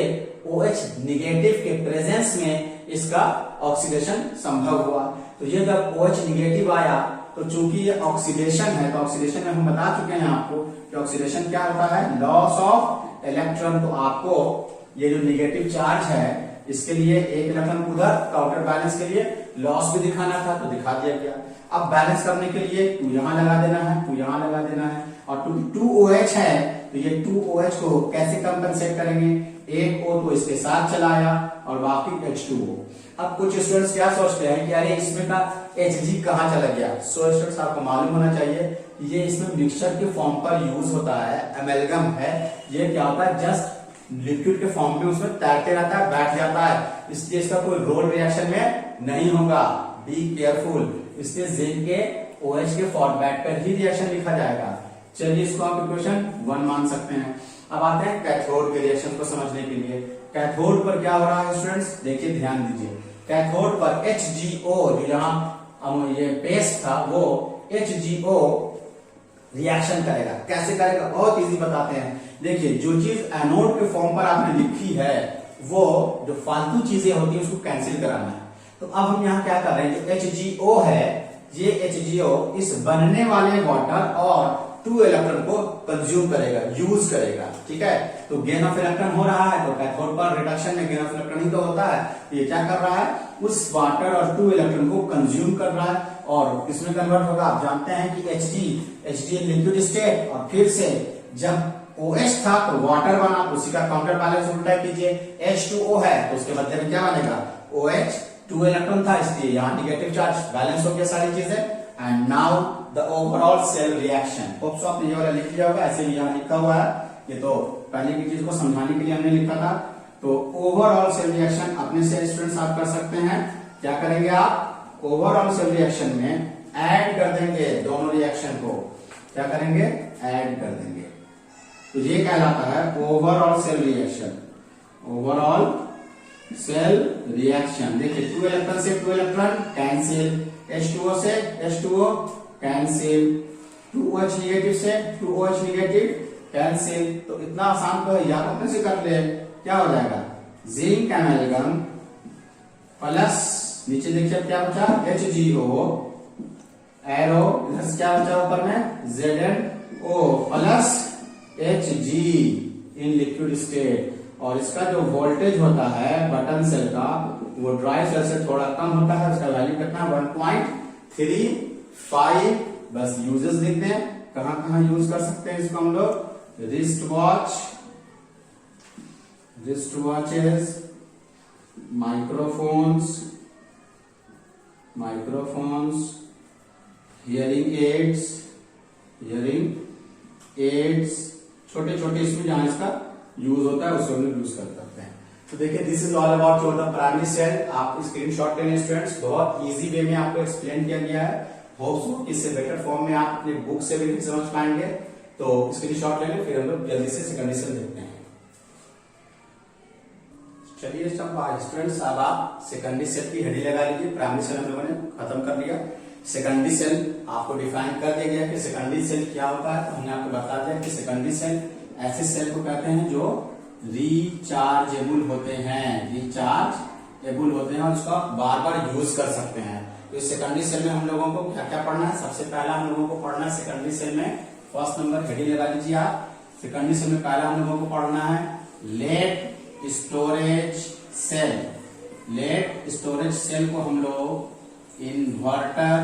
OH निगेटिव के प्रेजेंस में इसका ऑक्सीडेशन संभव हुआ। तो ये जब OH निगेटिव आया तो चूंकि ये ऑक्सीडेशन है, तो ऑक्सीडेशन में हम बता चुके हैं आपको कि ऑक्सीडेशन क्या होता है, लॉस ऑफ इलेक्ट्रॉन। तो आपको ये जो निगेटिव चार्ज है इसके लिए एक इलेक्ट्रॉन उधर, काउंटर बैलेंस के लिए लॉस भी दिखाना था तो दिखा दिया गया। अब बैलेंस करने के लिए 2 यहां लगा देना है, 2 यहां लगा देना है, और 2OH है तो ये 2OH को कैसे कंपनसेट करेंगे, एक O तो इसके साथ चलाया और बाकी H2O। अब कुछ स्टूडेंट्स क्या सोचते हैं कि अरे इसमें का Hg कहाँ चला गया। सो स्टूडेंट्स आपको मालूम होना चाहिए कि ये इसमें मिक्सचर के फॉर्म पर यूज होता है, एमेलगम है। ये क्या होता है, जस्ट लिक्विड के फॉर्म में उसमें तैरते रहता है, बैठ जाता है, इसलिए इसका कोई रोल रिएक्शन में नहीं होगा। बी केयरफुल, इसलिए जिंक के OH के फॉर्मेट पर ही रिएक्शन लिखा जाएगा। चलिए इसको आप इक्वेशन 1 मान सकते हैं। अब आते हैं कैथोड के रिएक्शन को समझने के लिए। कैथोड पर क्या हो रहा है स्टूडेंट्स, देखिए ध्यान दीजिए। कैथोड पर HgO जो यहाँ ये पेस्ट था वो HgO रिएक्शन करेगा। कैसे करेगा, बहुत इजी बताते हैं। देखिए जो चीज एनोड के फॉर्म पर आपने लिखी है वो जो फालतू चीजें होती है उसको कैंसिल कराना है। तो अब हम यहाँ क्या कर रहे हैं, जो HgO है ये HgO इस बनने वाले वाटर और 2 इलेक्ट्रॉन को कंज्यूम करेगा, यूज करेगा, ठीक है। तो गेन ऑफ इलेक्ट्रॉन हो रहा है, तो कैथोड पर रिडक्शन में गेन ऑफ इलेक्ट्रॉन ही तो होता है। तो ये क्या कर रहा है, उस वाटर और 2 इलेक्ट्रॉन को कंज्यूम कर रहा है और किसमें कन्वर्ट होगा, आप जानते हैं कि Hd लिक्विड स्टेट, और फिर से जब OH था तो वाटर बना, उसी का काउंटर बैलेंस उल्टा कीजिए। H2O है तो उसके बदले में क्या बनेगा, OH, 2 इलेक्ट्रॉन था इसलिए यहाँ निगेटिव चार्ज, बैलेंस हो गया सारी चीजें। And now the overall cell reaction, hope so आपने ये वाला लिख लिया होगा, ऐसे भी यहाँ लिखा हुआ है, ये तो पहले की चीज को समझाने के लिए हमने लिखा था। तो ओवरऑल सेल रिएक्शन अपने से स्टूडेंट्स आप कर सकते हैं, क्या करेंगे आप, ओवरऑल सेल रिएक्शन में ऐड कर देंगे दोनों रिएक्शन को, क्या करेंगे, ऐड कर देंगे, तो ये कहलाता है overall cell reaction. Overall cell reaction, देखिए 2 इलेक्ट्रॉन से 2 इलेक्ट्रॉन कैंसिल, H2O से H2O कैंसिल, 2OH निगेटिव से 2OH निगेटिव कैंसिल। तो इतना आसान तो है, याद अपने से कर ले, क्या हो जाएगा, जिंक एमालगम प्लस, नीचे देखिए क्या बचा, HgO, एरो इधर से क्या बचा ऊपर में, ZnO plus Hg in liquid state. और इसका जो वोल्टेज होता है बटन सेल का, वो ड्राई सेल से थोड़ा कम होता है, उसका वैल्यू कितना, 1.35। बस यूजेस लिख दें, कहां कहां यूज कर सकते हैं इसको हम लोग, wrist watch, wrist watches, microphones, hearing aids, छोटे छोटे इसमें जहां इसका यूज होता है उसको हम लोग यूज कर सकते हैं। तो देखिए this is all about your the primary cell. आप स्क्रीनशॉट ले लें स्टूडेंट्स, बहुत इजी वे में आपको एक्सप्लेन किया गया है। होप सो इससे बेटर फॉर्म में आप अपने बुक से भी समझ पाएंगे। तो स्क्रीनशॉट ले लें, फिर हम लोग जल्दी से सेकेंडरी सेल देखते हैं। चलिए स्टूडेंट्स, अब आप सेकेंडरी सेल की हेडिंग लगा लीजिए। प्राइमरी सेल हम लोगों ने खत्म कर लिया, सेकेंडरी सेल आपको डिफाइन कर दिया गया कि सेकेंडरी सेल क्या होता है। तो हमने आपको बता दिया कि सेकेंडरी सेल ऐसे सेल को कहते हैं जो रिचार्जेबल होते हैं, रिचार्जेबल होते हैं और उसका बार बार यूज कर सकते हैं। तो इस सेकेंडरी सेल में हम लोगों को क्या क्या पढ़ना है, सबसे पहला हम लोगों को पढ़ना है सेकेंडरी सेल में, फर्स्ट नंबर हेडिंग लगा लीजिए आप। सेकेंडरी सेल में पहला हम लोगों को पढ़ना है lead storage cell. Lead storage cell को हम लोग इन्वर्टर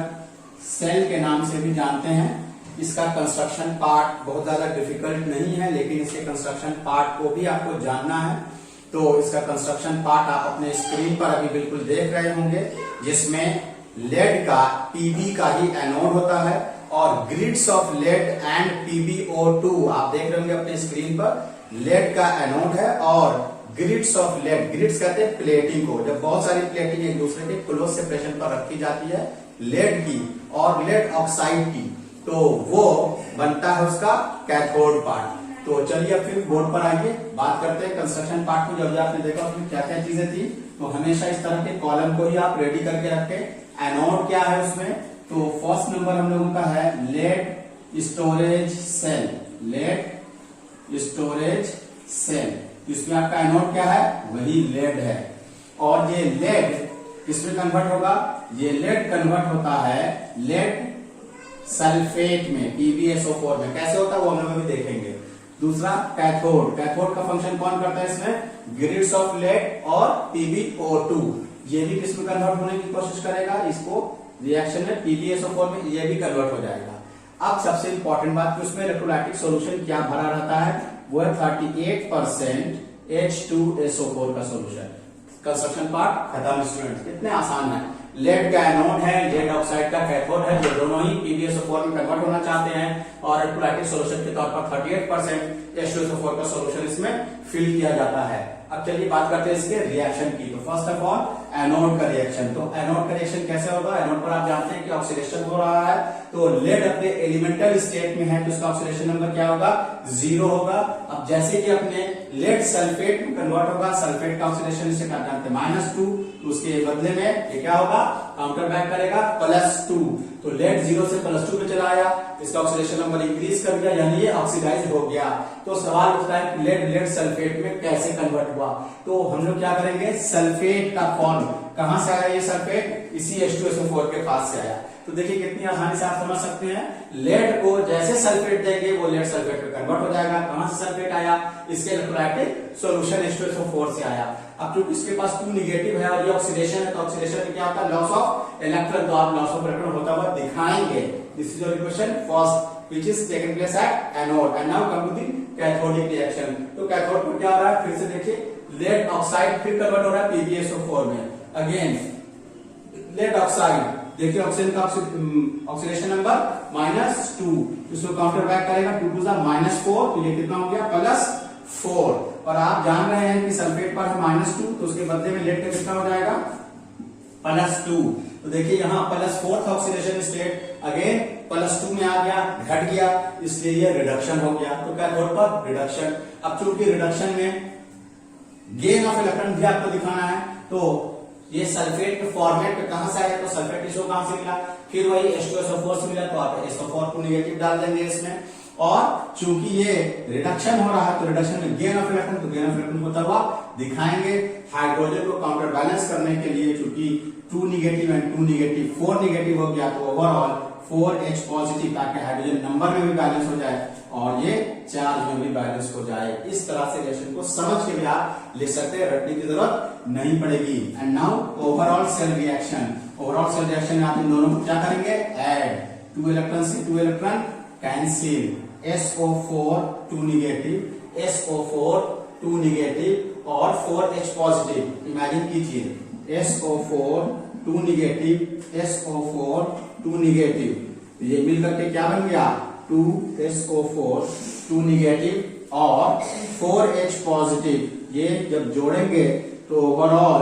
सेल के नाम से भी जानते हैं। इसका कंस्ट्रक्शन पार्ट बहुत ज्यादा डिफिकल्ट नहीं है, लेकिन इसके कंस्ट्रक्शन पार्ट को भी आपको जानना है। तो इसका कंस्ट्रक्शन पार्ट आप अपने स्क्रीन पर अभी बिल्कुल देख रहे होंगे, जिसमें लेड का Pb का ही एनोड होता है और grids of lead and PbO2 आप देख रहे होंगे अपने स्क्रीन पर। लेड का एनोड है और ग्रिड्स ऑफ लेड, ग्रिड्स कहते हैं प्लेटिंग को, जब बहुत सारी प्लेटिंग एक दूसरे के क्लोज सेपरेशन पर रखी जाती है लेड की और लेड ऑक्साइड की, तो वो बनता है उसका कैथोड पार्ट। तो चलिए अब फिर बोर्ड पर आइए, बात करते हैं कंस्ट्रक्शन पार्ट को। जब आपने देखा उसमें क्या क्या चीजें थी, तो हमेशा इस तरह के कॉलम को ही आप रेडी करके रखें। एनोड क्या है उसमें, तो फर्स्ट नंबर हम लोगों का है lead storage cell, lead storage cell. इसमें आपका एनोड क्या है, वही लेड है। और ये लेड किसमें कन्वर्ट होगा, ये लेड कन्वर्ट होता है लेड सल्फेट में, PbSO4 में। कैसे होता है वो हम लोग अभी देखेंगे। दूसरा कैथोड, कैथोड का फंक्शन कौन करता है इसमें, ग्रिड्स ऑफ लेड और PbO2, ये भी किसमें कन्वर्ट होने की कोशिश करेगा, इसको रिएक्शन में PbSO4 में ये भी कन्वर्ट हो जाएगा। अब सबसे इंपॉर्टेंट बात, उसमें इलेक्ट्रोलाइटिक सॉल्यूशन क्या भरा रहता है, वो है 38% H2SO4 का सॉल्यूशन। कंस्ट्रक्शन पार्ट खत्म स्टूडेंट, कितने आसान है। लेड का एनोड है, लेड ऑक्साइड का कैथोड है, जो दोनों ही PbSO4 में कन्वर्ट होना चाहते हैं और इलेक्ट्रोलाइटिक सॉल्यूशन के तौर पर 38% H2SO4 का सॉल्यूशन इसमें फिल किया जाता है। अब चलिए बात करते हैं इसके रिएक्शन की। तो फर्स्ट ऑफ ऑल एनोड का रिएक्शन, तो एनोड का रिएक्शन कैसे होगा। एनोड पर आप जानते हैं कि ऑक्सीडेशन हो रहा है, तो लेड अपने एलिमेंटल स्टेट में है तो इसका ऑक्सीडेशन नंबर क्या होगा, 0 होगा। अब जैसे कि अपने लेड सल्फेट में कन्वर्ट होगा, सल्फेट का ऑक्सीडेशन इसे क्या जानते हैं -2, तो उसके बदले में ये क्या होगा, काउंटर बैक करेगा +2। तो लेड 0 से +2 पे चला आया, इसका ऑक्सीडेशन नंबर इंक्रीज कर दिया, यानी ये ऑक्सीडाइज हो गया। तो सवाल उठता है लेड सल्फेट में कैसे कन्वर्ट हुआ। तो हम लोग क्या करेंगे, सल्फेट का फॉर्म कहां से आया, ये सल्फेट इसी H2SO4 के पास से आया। तो देखिए कितनी आसानी से आप समझ सकते हैं, लेड को जैसे सल्फेट देंगे वो लेड सल्फेट में कन्वर्ट हो जाएगा। कहां से सल्फेट आया, इसके इलेक्ट्रोलाइटिक सॉल्यूशन H2SO4 से आया। अब चूंकि इसके पास 2 निगेटिव है और ये ऑक्सीडेशन है, तो ऑक्सीडेशन में क्या होता है, लॉस ऑफ इलेक्ट्रॉन। तो आप लॉस ऑफ इलेक्ट्रॉन होता हुआ दिखाएंगे, this is your equation first which is taken place at anode and now come to the cathodic reaction. तो कैथोड पर क्या हो रहा है, फिर से देखिए लेड ऑक्साइड फिर कन्वर्ट हो रहा है PbSO4 में। अगेन लेड ऑक्साइड, देखिए ऑक्सीजन का ऑक्सीडेशन नंबर -2, इसको काउंटर बैक करेगा 2 टू -4, तो ये कितना हो गया +4। और आप जान रहे हैं कि सल्फेट पर है -2, तो उसके बदले में लेड का कितना हो जाएगा +2। तो देखिए यहाँ +4 था ऑक्सीडेशन स्टेट, अगेन +2 में आ गया, घट गया, इसलिए ये रिडक्शन हो गया। तो कैथोड पर रिडक्शन। अब चूंकि रिडक्शन में गेन ऑफ इलेक्ट्रॉन भी आपको दिखाना है, तो ये सल्फेट के फॉर्मेट पे कहां से आया, तो सल्फेट इसको कहां से मिला, फिर वही H2SO4 से मिला, तो आप SO4 नेगेटिव डाल देंगे इसमें। और चूंकि ये रिडक्शन हो रहा है, तो रिडक्शन में गेन ऑफ इलेक्ट्रॉन, तो गेन ऑफ इलेक्ट्रॉन को तब आप दिखाएंगे हाइड्रोजन को काउंटर बैलेंस करने के लिए, चूंकि 2 नेगेटिव एंड 2 नेगेटिव 4 नेगेटिव हो गया, तो ओवरऑल 4H पॉजिटिव, ताकि हाइड्रोजन नंबर में भी बैलेंस हो जाए और ये चार्ज में भी बैलेंस हो जाए। इस तरह से रिएक्शन को समझ के भी आप लिख सकते हैं, रटने की जरूरत नहीं पड़ेगी। And now overall cell reaction. Overall cell reaction में आप इन दोनों को क्या करेंगे, ऐड 2 इलेक्ट्रॉन से 2 electron cancel, SO4 2 negative, SO4 2 negative और 4H पॉजिटिव। इमेजिन कीजिए SO4 2 नेगेटिव, SO4 2 नेगेटिव, ये मिलकर के क्या बन गया 2SO4 2 नेगेटिव और 4H पॉजिटिव। ये जब जोड़ेंगे तो ओवरऑल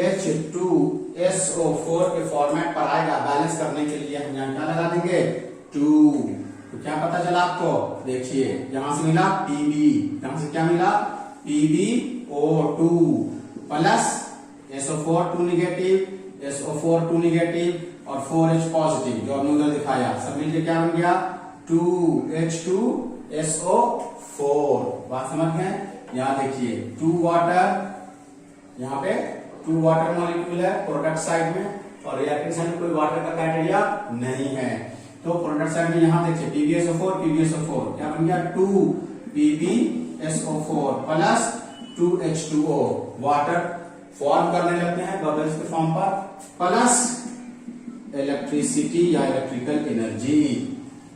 H2SO4 के फॉर्मेट पर आएगा। बैलेंस करने के लिए हम यहाँ क्या लगा देंगे 2। तो क्या पता चला आपको, देखिए यहां से मिला Pb, यहां से क्या मिला PbO2 plus SO4 2 negative, SO4 2 negative और 4H पॉजिटिव, जो हमने उधर दिखाया, सब मिलकर क्या बन गया 2H2SO4। बात समझ गए। यहाँ देखिए 2 वाटर, यहाँ पे 2 वाटर मॉलिक्यूल है प्रोडक्ट साइड में, और रिएक्टेंट साइड में कोई वाटर का क्राइटेरिया नहीं है। तो प्रोडक्ट साइड में यहाँ देखिए PbSO4 क्या बन गया 2 PbSO4 plus 2H2O, water form करने लगते हैं बबल्स के फॉर्म पर, प्लस इलेक्ट्रिसिटी या electrical energy.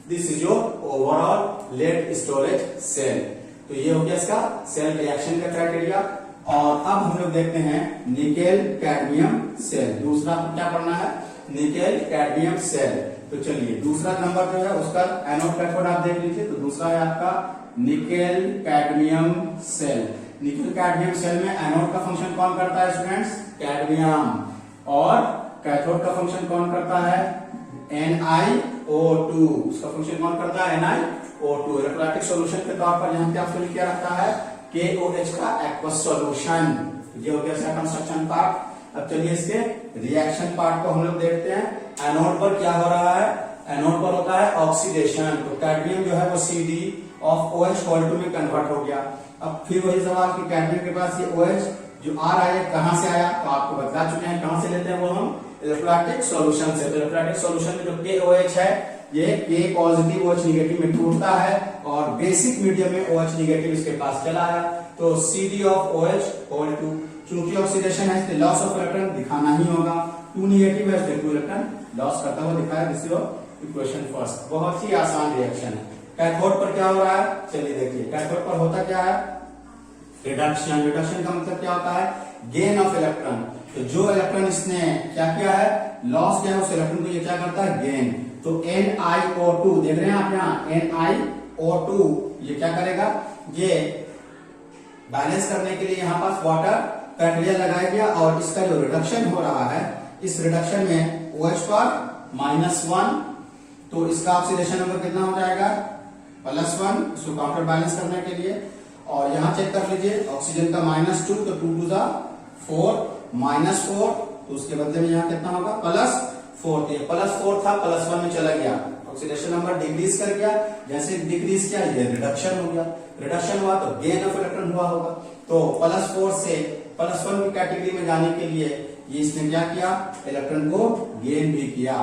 This is your overall lead storage cell. तो ये हो गया इसका सेल रिएक्शन का क्राइटेरिया। और अब हम लोग देखते हैं निकेल कैडमियम सेल। दूसरा क्या पढ़ना है, निकेल कैडमियम सेल। तो चलिए दूसरा नंबर जो है उसका एनोड कैथोड आप देख लीजिए। तो दूसरा है आपका nickel cadmium cell. Nickel cadmium cell में एनोड का फंक्शन कौन करता है स्टूडेंट्स, कैडमियम, और कैथोड का फंक्शन कौन करता है NiO2। उसका फंक्शन कौन करता है NiO2। इलेक्ट्रोलाइटिक सॉल्यूशन के तौर पर यहाँ क्या फिल किया रहता है KOH का एक्वस सॉल्यूशन। ये हो गया इसका कंस्ट्रक्शन पार्ट। अब चलिए इसके रिएक्शन पार्ट को हम लोग देखते हैं। एनोड पर क्या हो रहा है, एनोड पर होता है ऑक्सीडेशन। तो कैडमियम जो है वो CD ऑफ OH होल 2 में कन्वर्ट हो गया। अब फिर वही सवाल कि कैडमियम के पास ये OH जो आ रहा है कहां से आया, तो आपको बता चुके हैं कहां से लेते हैं वो हम इलेक्ट्रोलाइटिक सॉल्यूशन से। तो इलेक्ट्रोलाइटिक सॉल्यूशन में जो KOH है ये K पॉजिटिव OH नेगेटिव में टूटता है और बेसिक मीडियम में OH नेगेटिव इसके पास चला आया। तो CD ऑफ OH होल 2, चूंकि ऑक्सीडेशन है इसलिए लॉस ऑफ इलेक्ट्रॉन दिखाना ही होगा। 2 नेगेटिव है इसलिए 2 इलेक्ट्रॉन लॉस करता हुआ दिखाया। This is equation first. बहुत ही आसान रिएक्शन है। कैथोड पर क्या हो रहा है, चलिए देखिए कैथोड पर होता क्या है रिडक्शन। रिडक्शन का मतलब क्या होता है गेन ऑफ इलेक्ट्रॉन। तो जो इलेक्ट्रॉन इसने क्या किया है लॉस किया है, उस इलेक्ट्रॉन को ये क्या करता है गेन। तो NiO2 देख रहे हैं आप यहाँ NiO2 ये क्या करेगा, ये बैलेंस करने के लिए यहाँ पास वाटर क्राइटेरिया लगाया गया और इसका जो रिडक्शन हो रहा है इस रिडक्शन में OH पर -1, तो इसका ऑक्सीडेशन नंबर कितना हो जाएगा +1, इसको काउंटर बैलेंस करने के लिए। और यहां चेक कर लीजिए ऑक्सीजन का -2, तो 2 टू 4 -4, तो उसके बदले में यहाँ कितना होगा +4। तो ये +4 था +1 में चला गया, ऑक्सीडेशन नंबर डिक्रीज कर गया। जैसे डिक्रीज किया ये रिडक्शन हो गया, रिडक्शन हुआ तो गेन ऑफ इलेक्ट्रॉन हुआ होगा। तो +4 से +1 की कैटेगरी में जाने के लिए ये इसने क्या किया इलेक्ट्रॉन को गेन भी किया।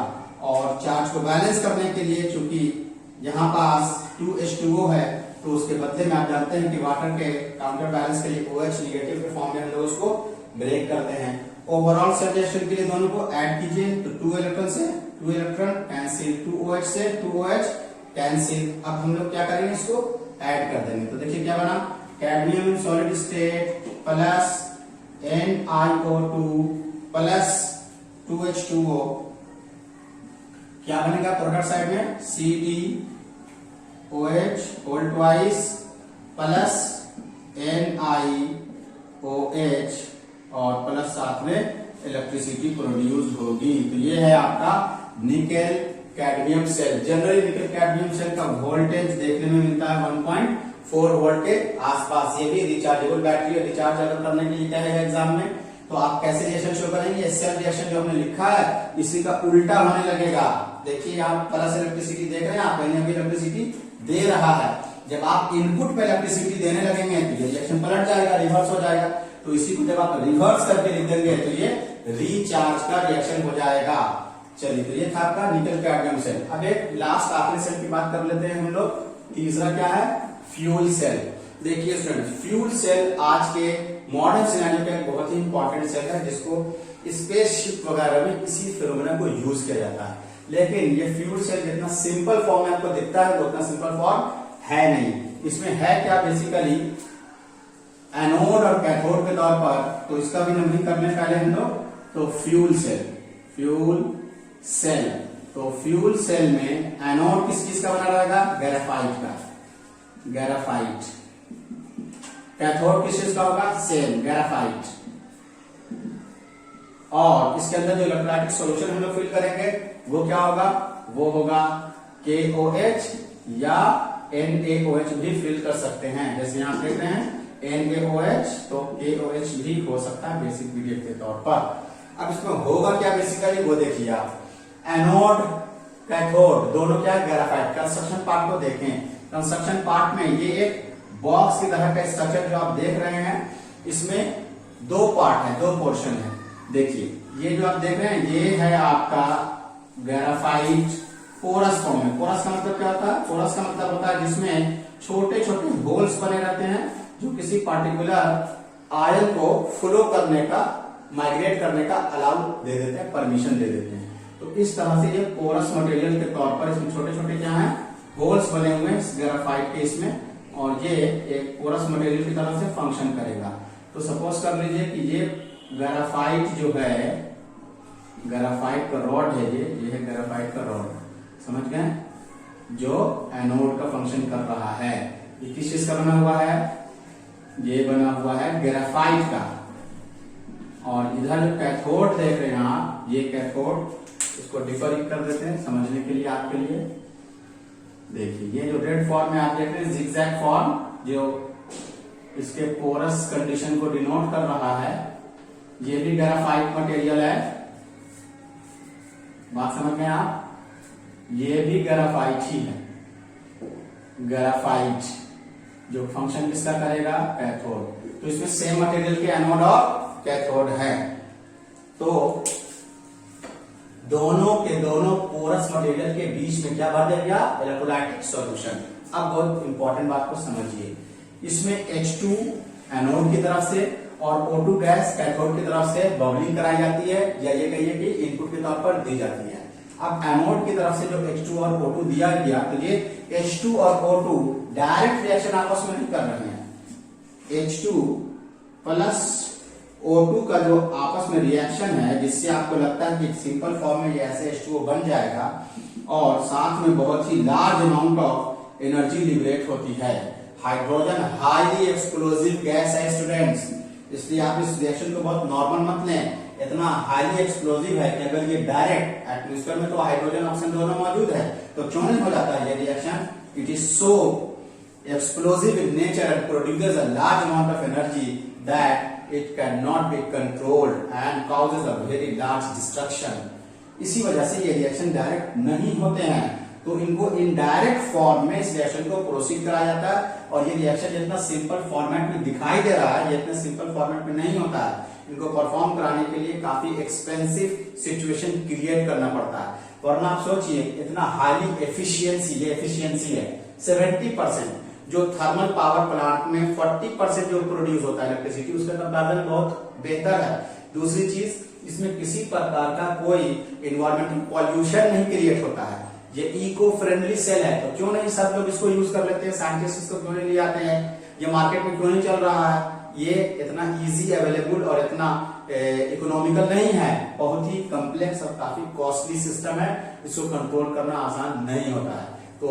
और चार्ज को बैलेंस करने के लिए चूंकि यहाँ पास 2H2O है तो उसके बदले में आप जानते हैं कि वाटर के काउंटर बैलेंस के लिए OH नेगेटिव के फॉर्म में हम लोग उसको ब्रेक करते हैं। ओवरऑल सेल रिएक्शन के लिए दोनों को ऐड कीजिए तो 2 इलेक्ट्रॉन से 2 इलेक्ट्रॉन कैंसिल, 2OH से 2OH कैंसिल। अब हम लोग क्या करेंगे, इसको ऐड कर देंगे। तो देखिए क्या बना, cadmium in solid state plus NiO2 plus 2H2O, क्या बनेगा प्रोडक्ट साइड में, CdOH whole twice plus NiOH और प्लस साथ में इलेक्ट्रिसिटी प्रोड्यूस होगी। तो ये है आपका nickel cadmium cell. Generally nickel cadmium cell का वोल्टेज देखने में मिलता है 1.4 वोल्ट के आसपास। ये भी रिचार्जेबल बैटरी है, रिचार्ज अगर करने के लिए क्या है एग्जाम में, तो आप कैसे रिएक्शन शो करेंगे, ये सेल रिएक्शन जो हमने लिखा है इसी का उल्टा होने लगेगा। देखिए आप प्लस इलेक्ट्रिसिटी देख रहे हैं, आप कहीं अभी इलेक्ट्रिसिटी दे रहा है, जब आप इनपुट पे इलेक्ट्रिसिटी देने लगेंगे तो ये रिएक्शन पलट जाएगा, रिवर्स हो जाएगा। तो इसी को जब आप रिवर्स करके लिख देंगे तो ये रिचार्ज का रिएक्शन हो जाएगा। चलिए, तो ये था आपका निकेल कैडमियम सेल। अब एक लास्ट आखिरी सेल की बात कर लेते हैं हम लोग। तीसरा क्या है, फ्यूल सेल। देखिए स्टूडेंट, फ्यूल सेल आज के मॉडर्न सिनेरियो का एक बहुत ही इंपॉर्टेंट सेल है, जिसको स्पेसशिप वगैरह में इसी फिनोमेना को यूज किया जाता है। लेकिन ये फ्यूल सेल जितना सिंपल फॉर्म में आपको दिखता है, वो उतना सिंपल फॉर्म है नहीं। इसमें है क्या, बेसिकली एनोड और कैथोड के तौर पर, तो इसका भी नंबरिंग कर लें पहले हम लोग। तो फ्यूल सेल, फ्यूल सेल, तो फ्यूल सेल में एनोड किस चीज का बना रहेगा, ग्रेफाइट का, ग्रेफाइट। कैथोड किस चीज का होगा, सेम ग्रेफाइट। और इसके अंदर जो इलेक्ट्रोलाइटिक सॉल्यूशन हम लोग फिल करेंगे वो क्या होगा, वो होगा KOH या NaOH भी फिल कर सकते हैं। जैसे यहां देख रहे हैं NaOH, तो KOH भी हो सकता है बेसिक पीरियड के तौर पर। अब इसमें होगा क्या बेसिकली, वो देखिए आप। एनोड कैथोड दोनों क्या है, ग्रेफाइट। कंस्ट्रक्शन पार्ट को देखें, कंस्ट्रक्शन पार्ट में ये एक बॉक्स की तरह का स्ट्रक्चर जो आप देख रहे हैं, इसमें दो पार्ट है, दो पोर्शन है। देखिए ये जो आप देख रहे हैं, ये है आपका ग्रेफाइट पोरस फॉर्म में। पोरस का मतलब क्या होता है, पोरस का मतलब होता है जिसमें छोटे छोटे होल्स बने रहते हैं, जो किसी पार्टिकुलर आयन को फ्लो करने का, माइग्रेट करने का अलाउ दे देते हैं, परमिशन दे देते हैं। तो इस तरह से ये पोरस मटेरियल के तौर पर इसमें छोटे छोटे क्या है, होल्स बने हुए हैं ग्रेफाइट के इसमें, और ये एक पोरस मटेरियल की तरह से फंक्शन करेगा। तो सपोज कर लीजिए कि ये ग्रेफाइट जो है, ग्रेफाइट का रॉड है, ये है ग्रेफाइट का रॉड, समझ गए, जो एनोड का फंक्शन कर रहा है। ये किस चीज का बना हुआ है, ये बना हुआ है ग्रेफाइट का। और इधर जो कैथोड देख रहे हैं आप, ये कैथोड, इसको डिफर कर देते हैं समझने के लिए आपके लिए। देखिए ये जो रेड फॉर्म में आप देख रहे हैं, जिगजैग फॉर्म, जो इसके पोरस कंडीशन को डिनोट कर रहा है, ये भी ग्रेफाइट मटेरियल है। बात समझ गए आप, ये भी ग्रेफाइट ही है, ग्रेफाइट जो फंक्शन किसका करेगा, कैथोड। तो इसमें सेम मटेरियल के एनोड और कैथोड है। तो दोनों के दोनों पोरस मटेरियल के बीच में क्या भर दिया, इलेक्ट्रोलाइटिक सॉल्यूशन। अब बहुत इंपॉर्टेंट बात को समझिए, इसमें H2 एनोड की तरफ से और O2 गैस कैथोड की तरफ से बबलिंग कराई जाती है, या ये कहिए कि इनपुट के तौर पर दी जाती है। अब एनोड की तरफ से जो H2 और O2 दिया गया, तो ये H2 और O2 डायरेक्ट रिएक्शन आपस में नहीं कर रहे हैं। H2 प्लस O2 का जो आपस में रिएक्शन है, जिससे आपको लगता है कि सिंपल फॉर्म में ये ऐसे H2O बन जाएगा, और साथ में बहुत ही large amount of energy liberate होती है। हाइड्रोजन हाईली एक्सप्लोजिव गैस है स्टूडेंट्स, इसलिए आप इस रिएक्शन को बहुत नॉर्मल मत लें। इतना हाईली एक्सप्लोजिव है कि अगर ये डायरेक्ट एटमॉस्फेयर में, तो हाइड्रोजन ऑक्सीजन दोनों मौजूद है, तो क्यों नहीं हो जाता है ये reaction. It is so explosive in nature and produces a large amount of energy that it can not be controlled and causes a very large destruction. इसी वजह से ये रिएक्शन डायरेक्ट नहीं होते हैं, तो इनको इनडायरेक्ट फॉर्म में इस रिएक्शन को प्रोसीड कराया जाता है। और ये रिएक्शन जितना सिंपल फॉर्मेट में दिखाई दे रहा है, ये इतना सिंपल फॉर्मेट में नहीं होता है। इनको परफॉर्म कराने के लिए काफी एक्सपेंसिव सिचुएशन क्रिएट करना पड़ता है। वरना आप सोचिए, इतना हाईली एफिशिएंसी, ये एफिशिएंसी है 70%, जो थर्मल पावर प्लांट में 40% जो प्रोड्यूस होता है इलेक्ट्रिसिटी, उसका कंपैरिजन बहुत बेहतर है। दूसरी चीज, इसमें किसी प्रकार का कोई इन्वायरमेंटल पॉल्यूशन नहीं क्रिएट होता है, ये इको फ्रेंडली सेल है। तो क्यों नहीं सब लोग इसको यूज कर लेते हैं, साइंटिस्ट इसको क्यों नहीं ले आते हैं, ये मार्केट में क्यों नहीं चल रहा है? ये इतना इजी अवेलेबल और इतना इकोनॉमिकल नहीं है, बहुत ही कॉम्प्लेक्स और काफी कॉस्टली सिस्टम है, इसको कंट्रोल करना आसान नहीं होता है। तो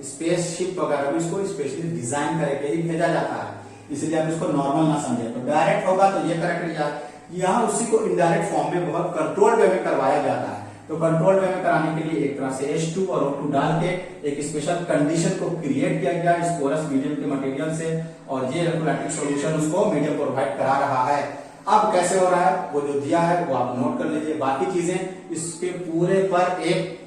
स्पेसशिप वगैरह भी इसको स्पेशली डिजाइन करके ही भेजा जाता है, इसलिए आप इसको नॉर्मल ना समझे। तो डायरेक्ट होगा तो ये करेक्ट, यहाँ उसी को इनडायरेक्ट फॉर्म में बहुत कंट्रोल वे में करवाया जाता है। तो कंट्रोल वे में कराने के लिए एक तरह से H2 और O2 डाल के एक स्पेशल कंडीशन को क्रिएट किया गया इस पोरस मीडियम के मटेरियल से, और ये इलेक्ट्रोलाइटिक सॉल्यूशन उसको मीडियम प्रोवाइड करा रहा है। अब कैसे हो रहा है वो जो दिया है वो आप नोट कर लीजिए, बाकी चीजें इसके पूरे पर एक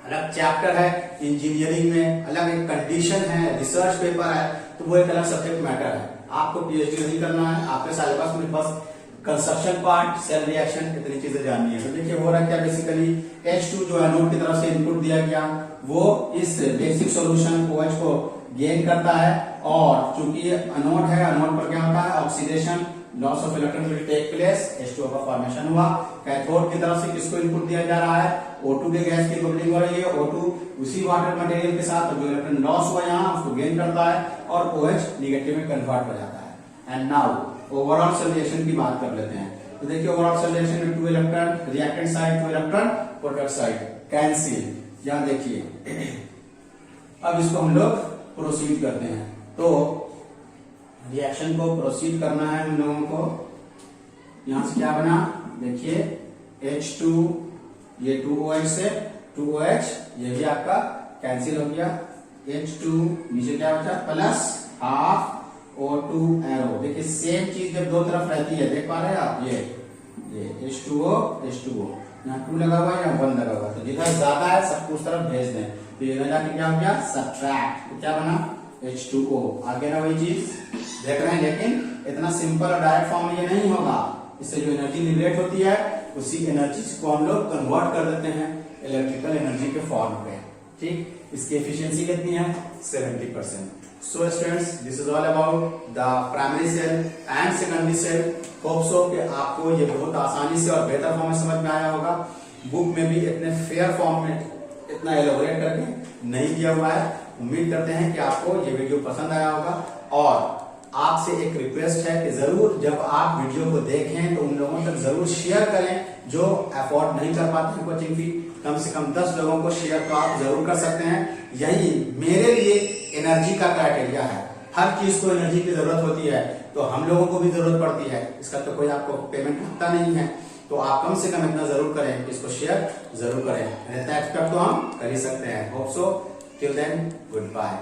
अलग चैप्टर है, इंजीनियरिंग में अलग एक कंडीशन है, रिसर्च पेपर है, तो वो एक अलग सब्जेक्ट मैटर है। आपको PhD नहीं करना है, आपके सिलेबस में बस कंस्ट्रक्शन पार्ट, सेल रिएक्शन, इतनी चीजें जाननी है। तो देखिए हो रहा क्या, बेसिकली H2 जो एनोड की तरफ से इनपुट दिया गया वो इस बेसिक सॉल्यूशन OH को गेन करता है, और चूंकि ये एनोड है, एनोड पर क्या होता है oxidation, loss of electron will take place, H2O का फॉर्मेशन हुआ। कैथोड की तरफ से किसको इनपुट दिया जा रहा है, O2 के गैस की बबलिंग हो रही है, O2 उसी वाटर मटेरियल के साथ जो इलेक्ट्रॉन लॉस हुआ यहाँ उसको गेन करता है और OH निगेटिव में कन्वर्ट हो जाता है। एंड नाउ ओवरऑल सॉल्यूशन की बात कर लेते हैं। तो देखिए ओवरऑल सॉल्यूशन में 2 electron reactant side, 2 electron product side, cancel. यहां देखिए अब इसको हम लोग प्रोसीड करते हैं। तो रिएक्शन को प्रोसीड करना है हम लोगों को, यहां से क्या बना देखिए H2, ये 2OH से 2OH, ये भी आपका कैंसिल हो गया, H2 नीचे क्या बचा प्लस हाफ O2 एरो। देखिए सेम चीज जब दो तरफ रहती है, देख पा रहे हैं आप, ये H2O H2O, यहाँ 2 लगा हुआ है, यहाँ 1 लगा हुआ है, तो जिधर ज्यादा है सबको उस तरफ भेज दें, तो ये जाके क्या हो गया सब्ट्रैक्ट, तो क्या बना H2O। आगे ना वही चीज देख रहे हैं, लेकिन इतना सिंपल और डायरेक्ट फॉर्म में ये नहीं होगा, इससे जो एनर्जी लिबरेट होती है उसी एनर्जी को हम लोग कन्वर्ट कर देते हैं इलेक्ट्रिकल एनर्जी के फॉर्म पे। ठीक, इसकी एफिशिएंसी कितनी है 70%। So students, this is all about the primary cell and secondary cell. Hope so कि आपको ये बहुत आसानी से और बेहतर फॉर्म में समझ में आया होगा। बुक में भी इतने फेयर फॉर्म में इतना एलोबरेट करके नहीं किया हुआ है। उम्मीद करते हैं कि आपको ये वीडियो पसंद आया होगा, और आपसे एक रिक्वेस्ट है कि जरूर जब आप वीडियो को देखें तो उन लोगों तक जरूर शेयर करें जो अफोर्ड नहीं कर पाते हैं कोचिंग फी। कम से कम 10 लोगों को शेयर तो आप जरूर कर सकते हैं। यही मेरे लिए एनर्जी का क्राइटेरिया है, हर चीज को एनर्जी की जरूरत होती है, तो हम लोगों को भी जरूरत पड़ती है, इसका तो कोई आपको पेमेंट लगता नहीं है। तो आप कम से कम इतना जरूर करें, इसको शेयर जरूर करें, इतना एक्सपेक्ट तो हम कर ही सकते हैं। Hope so, till then good bye.